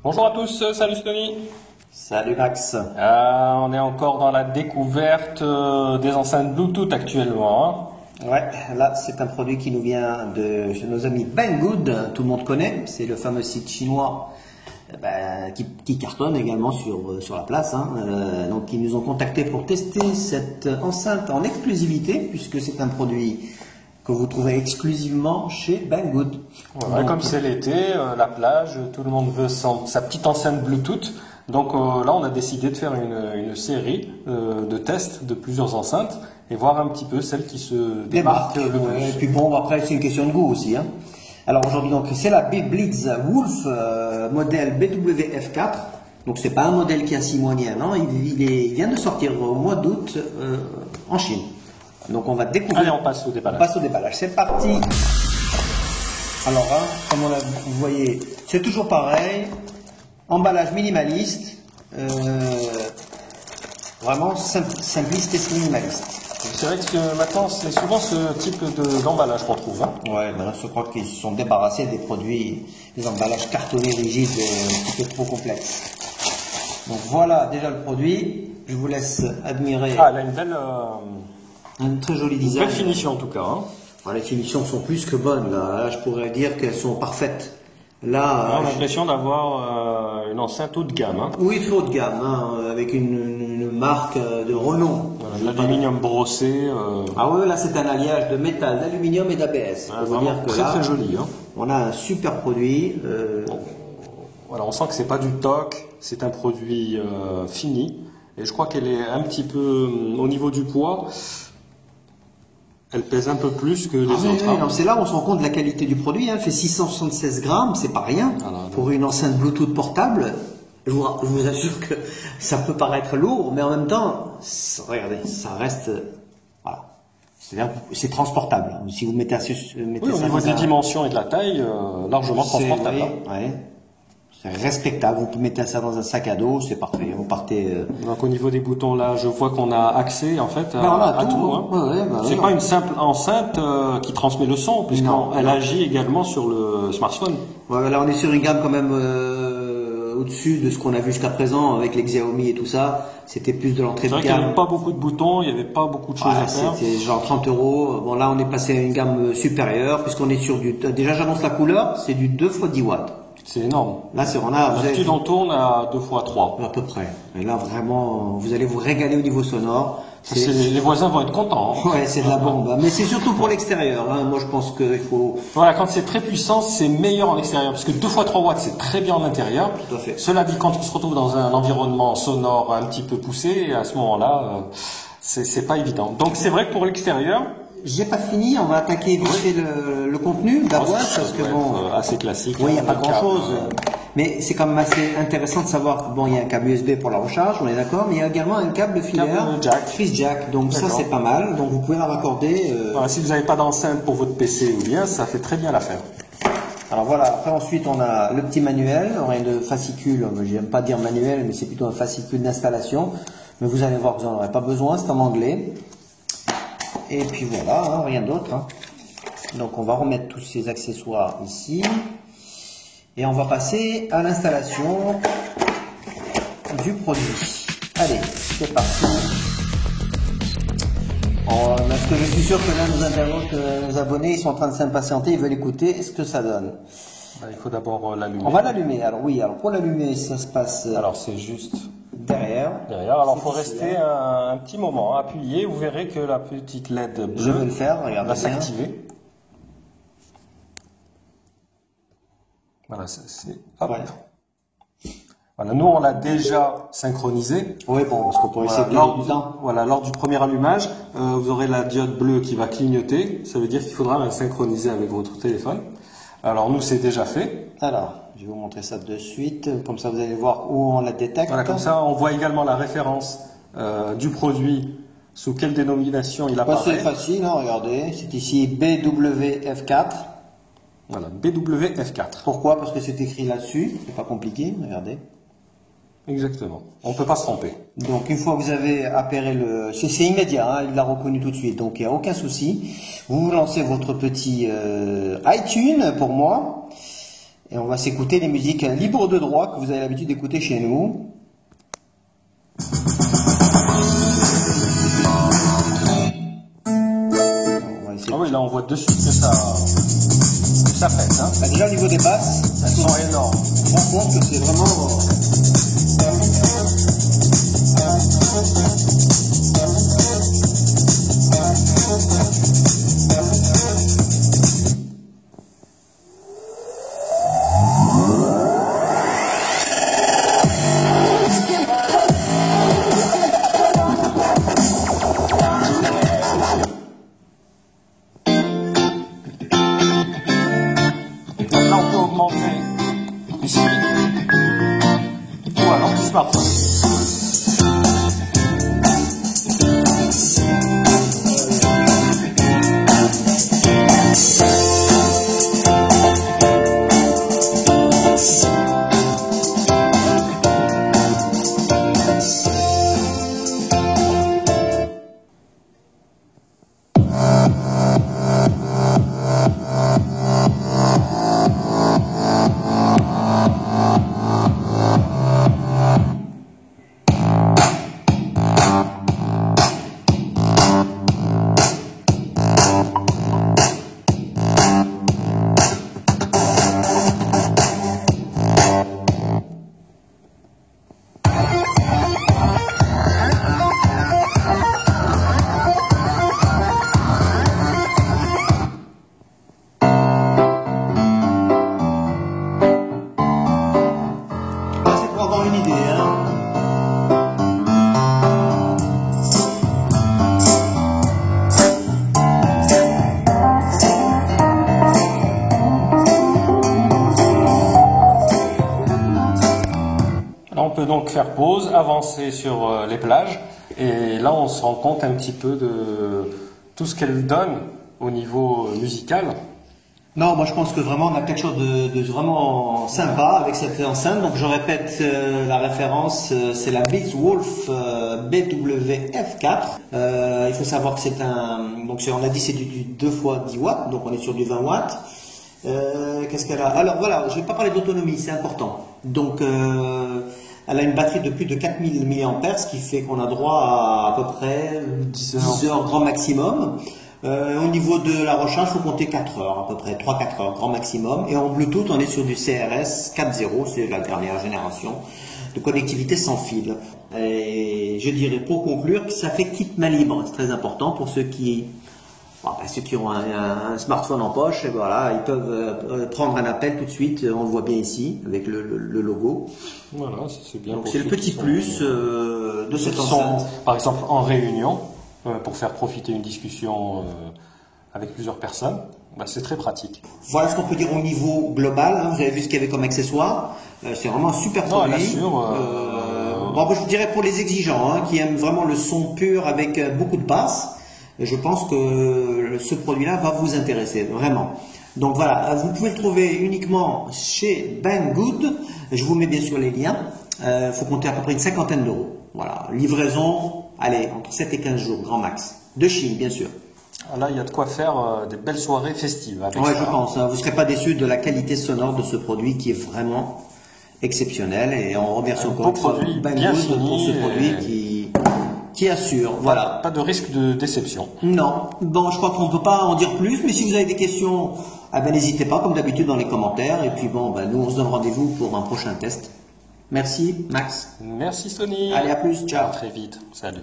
Bonjour à tous, salut Tony. Salut Max. On est encore dans la découverte des enceintes Bluetooth actuellement. Ouais, là c'est un produit qui nous vient de chez nos amis Banggood, tout le monde connaît, c'est le fameux site chinois qui cartonne également sur la place. Donc ils nous ont contactés pour tester cette enceinte en exclusivité, puisque c'est un produit que vous trouvez exclusivement chez Banggood. Voilà, comme c'est l'été, la plage, tout le monde veut sa petite enceinte Bluetooth. Donc là, on a décidé de faire une série de tests de plusieurs enceintes et voir un petit peu celles qui se démarquent le plus. Et puis bon, après c'est une question de goût aussi. Alors aujourd'hui, donc c'est la Blitz Wolf modèle BWF4. Donc c'est pas un modèle qui a 6 mois ni un an. Il vient de sortir au mois d'août en Chine. Donc on va découvrir. Allez, on passe au déballage. On passe au déballage. C'est parti. Alors, comme vous voyez, c'est toujours pareil. Emballage minimaliste. Vraiment simpliste et minimaliste. C'est vrai que maintenant, c'est souvent ce type d'emballage qu'on trouve. Ouais, maintenant je crois qu'ils se sont débarrassés des produits, des emballages cartonnés rigides, un petit peu trop complexes. Donc voilà déjà le produit. Je vous laisse admirer. Ah, elle a une belle. Un très joli design. Belle finition en tout cas. Les finitions sont plus que bonnes. Là, je pourrais dire qu'elles sont parfaites. Là, on a l'impression d'avoir une enceinte haut de gamme. Oui, très haut de gamme, avec une marque de renom. Voilà, l'aluminium brossé. Ah oui, là c'est un alliage de métal, d'aluminium et d'ABS. Vraiment très joli. On a un super produit. Voilà, on sent que c'est pas du toc, c'est un produit fini. Et je crois qu'elle est un petit peu au niveau du poids. Elle pèse un peu plus que les autres. C'est là où on se rend compte de la qualité du produit. Elle fait 676 grammes, c'est pas rien. Pour une enceinte Bluetooth portable, je vous assure que ça peut paraître lourd, mais en même temps, regardez, ça reste. Voilà. C'est-à-dire que c'est transportable. Si vous mettez au niveau des dimensions et de la taille, largement transportable. C'est respectable, vous mettez ça dans un sac à dos, c'est parfait, vous partez... Donc au niveau des boutons là, je vois qu'on a accès en fait à tout. C'est pas une simple enceinte qui transmet le son, puisqu'elle agit également sur le smartphone. Ouais, là on est sur une gamme quand même au-dessus de ce qu'on a vu jusqu'à présent avec les Xiaomi et tout ça. C'était plus de l'entrée de gamme. C'est vrai qu'il n'y avait pas beaucoup de boutons, il n'y avait pas beaucoup de choses à faire. C'était genre 30 €. Bon là on est passé à une gamme supérieure, puisqu'on est sur du... Déjà j'annonce la couleur, c'est du 2 x 10 watts. C'est énorme. Là, D'habitude, on tourne à 2 x 3. À peu près. Et là, vraiment, vous allez vous régaler au niveau sonore. Les voisins vont être contents. Ouais, c'est de la bombe. Mais c'est surtout pour l'extérieur. Moi, je pense qu'il faut... Voilà, quand c'est très puissant, c'est meilleur en extérieur. Parce que 2 x 3 watts, c'est très bien en intérieur. Tout à fait. Cela dit, quand on se retrouve dans un environnement sonore un petit peu poussé, à ce moment-là, c'est pas évident. Donc, c'est vrai que pour l'extérieur... J'ai pas fini, on va attaquer vite fait le contenu d'avoine parce que bon, assez classique. Oui, il n'y a pas grand chose, mais c'est quand même assez intéressant de savoir que bon, il y a un câble USB pour la recharge, on est d'accord, mais il y a également un câble filaire, Chris Jack, donc ça c'est pas mal, donc vous pouvez la raccorder. Voilà, si vous n'avez pas d'enceinte pour votre PC ou bien, ça fait très bien l'affaire. Alors voilà, après ensuite on a le petit manuel, rien de fascicule, j'aime pas dire manuel, mais c'est plutôt un fascicule d'installation, mais vous allez voir que vous n'en aurez pas besoin, c'est en anglais. Et puis voilà, rien d'autre. Donc on va remettre tous ces accessoires ici. Et on va passer à l'installation du produit. Allez, c'est parti. Parce que je suis sûr que là nos internautes, nos abonnés, ils sont en train de s'impatienter, ils veulent écouter ce que ça donne. Il faut d'abord l'allumer. On va l'allumer. Alors oui, alors pour l'allumer, ça se passe... Alors c'est juste... Derrière. Alors il faut rester un petit moment appuyé. Vous verrez que la petite LED bleue je vais le faire, va s'activer. Voilà, c'est... Voilà, nous on l'a déjà synchronisé. Oui, bon, parce qu'on pourrait essayer de gagner du temps. Voilà, lors du premier allumage, vous aurez la diode bleue qui va clignoter. Ça veut dire qu'il faudra la synchroniser avec votre téléphone. Alors nous c'est déjà fait. Alors, je vais vous montrer ça de suite, comme ça vous allez voir où on la détecte. Voilà, comme ça on voit également la référence du produit, sous quelle dénomination il apparaît. C'est facile, regardez, c'est ici BWF4. Voilà, BWF4. Pourquoi? Parce que c'est écrit là-dessus, c'est pas compliqué, regardez. Exactement, on ne peut pas se tromper. Donc une fois que vous avez appairé le... C'est immédiat, il l'a reconnu tout de suite, donc il n'y a aucun souci. Vous lancez votre petit iTunes pour moi. Et on va s'écouter les musiques libres de droit que vous avez l'habitude d'écouter chez nous. Ah oui, là on voit de suite que ça pète. Hein. Bah déjà au niveau des basses, elles sont énormes. On se rend compte que c'est vraiment... Ici, ou alors du smartphone. On peut donc faire pause, avancer sur les plages, et là on se rend compte un petit peu de tout ce qu'elle donne au niveau musical. Non, moi je pense que vraiment on a quelque chose de vraiment sympa avec cette enceinte. Donc je répète la référence, c'est la Beats Wolf BWF4. Il faut savoir que c'est on a dit c'est du 2 fois 10 watts, donc on est sur du 20 watts. Qu'est-ce qu'elle a? Alors voilà, je vais pas parler d'autonomie, c'est important. Donc elle a une batterie de plus de 4000 mAh, ce qui fait qu'on a droit à peu près 10 heures grand maximum. Au niveau de la recharge, il faut compter 4 heures à peu près, 3-4 heures grand maximum. Et en Bluetooth, on est sur du CRS 4.0, c'est la dernière génération de connectivité sans fil. Et je dirais pour conclure que ça fait kit main libre, c'est très important pour ceux qui ont un smartphone en poche. Et voilà, ils peuvent prendre un appel tout de suite, on le voit bien ici avec le logo. Voilà, c'est bien. Donc c'est le petit plus de cette enceinte. Par exemple en réunion, pour faire profiter une discussion avec plusieurs personnes, c'est très pratique. Voilà ce qu'on peut dire au niveau global. Hein. Vous avez vu ce qu'il y avait comme accessoire. C'est vraiment un super produit. Je vous dirais pour les exigeants, qui aiment vraiment le son pur avec beaucoup de basses, je pense que ce produit-là va vous intéresser, vraiment. Donc voilà, vous pouvez le trouver uniquement chez Banggood. Je vous mets bien sûr les liens. Il faut compter à peu près une 50aine d'euros. Voilà, livraison, allez, entre 7 et 15 jours, grand max. De Chine, bien sûr. Là, il y a de quoi faire des belles soirées festives. Oui, je pense. Vous ne serez pas déçus de la qualité sonore de ce produit qui est vraiment exceptionnel. Et on remercie encore une fois Banggood pour ce produit qui assure. Voilà. Pas de risque de déception. Non. Bon, je crois qu'on ne peut pas en dire plus, mais si vous avez des questions, n'hésitez pas, comme d'habitude, dans les commentaires. Et puis nous, on se donne rendez-vous pour un prochain test. Merci, Max. Merci, Sony. Allez, à plus. Ciao. À très vite. Salut.